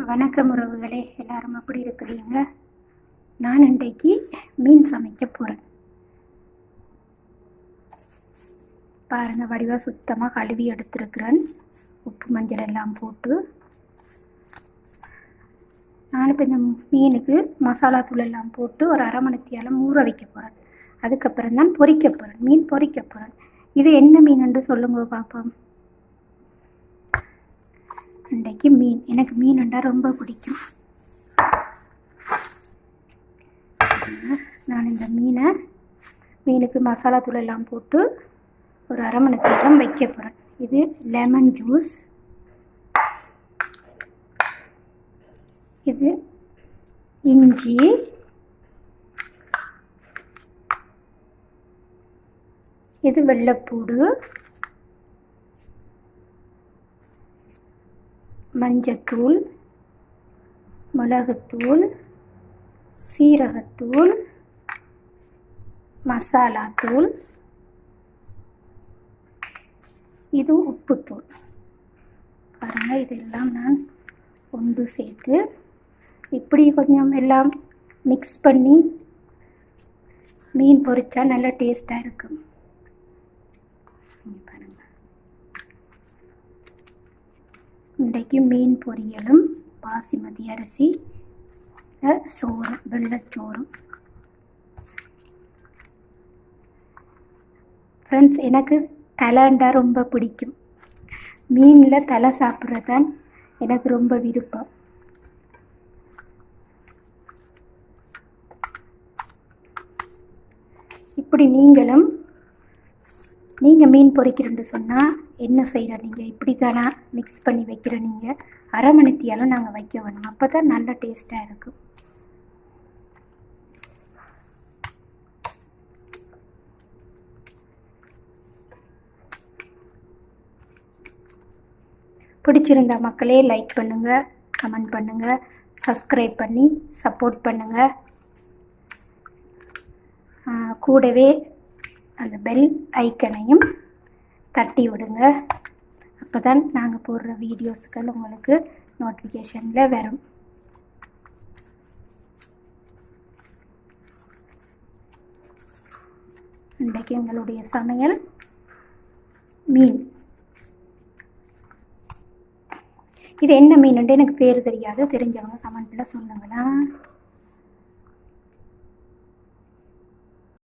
வணக்கம் உறவுகளே, எல்லாரும் எப்படி இருக்கிறீங்க? நான் இன்றைக்கு மீன் சமைக்க போகிறேன். பாருங்கள், வடிவாக சுத்தமாக கழுவி எடுத்துருக்கிறேன். உப்பு மஞ்சள் எல்லாம் போட்டு நான் இப்போ இந்த மீனுக்கு மசாலா தூள் எல்லாம் போட்டு ஒரு அரை மணித்தியாலம் ஊற வைக்க போகிறேன். அதுக்கப்புறம் தான் பொரிக்க போகிறேன், மீன் பொரிக்க போகிறேன். இது என்ன மீனுன்னு சொல்லுங்க பார்ப்போம். இன்றைக்கு மீன், எனக்கு மீனுண்டா ரொம்ப பிடிக்கும். நான் இந்த மீனுக்கு மசாலா தூள் எல்லாம் போட்டு ஒரு அரை மணி நேரம் வைக்க போகிறேன். இது லெமன் ஜூஸ், இது இஞ்சி, இது வெள்ளைப்பூடு, மஞ்சத்தூள், மிளகுத்தூள், சீரகத்தூள், மசாலாத்தூள், இது உப்புத்தூள். பாருங்கள், இதெல்லாம் நான் ஒன்று சேர்த்து இப்படி கொஞ்சம் எல்லாம் மிக்ஸ் பண்ணி மீன் பொரிச்சா நல்ல டேஸ்ட்டாக இருக்கும். பாருங்கள், இன்றைக்கு மீன் பொரியலும் பாசிமதி அரிசி சோறு, வெள்ளைச்சோறும். ஃப்ரெண்ட்ஸ், எனக்கு தலைண்டா ரொம்ப பிடிக்கும். மீனில் தலை சாப்பிட்றது தான் எனக்கு ரொம்ப விருப்பம். இப்படி நீங்கள் மீன் பொரிக்கிறேன்னு சொன்னால் என்ன செய்கிற நீங்கள் இப்படி தானே மிக்ஸ் பண்ணி வைக்கிற. நீங்கள் அரை மணித்தியாலும் நாங்கள் வைக்க வேணும், அப்போ தான் நல்ல டேஸ்ட்டாக இருக்கும். பிடிச்சிருந்தா மக்களே லைக் பண்ணுங்கள், கமெண்ட் பண்ணுங்கள், சப்ஸ்கிரைப் பண்ணி சப்போர்ட் பண்ணுங்கள். கூடவே அந்த பெல் ஐக்கனையும் தட்டி விடுங்க. அப்போ தான் நாங்கள் போடுற வீடியோஸ்கள் உங்களுக்கு நோட்டிஃபிகேஷனில் வரும். இன்றைக்கு எங்களுடைய சமையல் மீன். இது என்ன மீனுன்ட்டு எனக்கு பேர் தெரியாது, தெரிஞ்சவங்க கமெண்ட்டில் சொல்லுங்களா.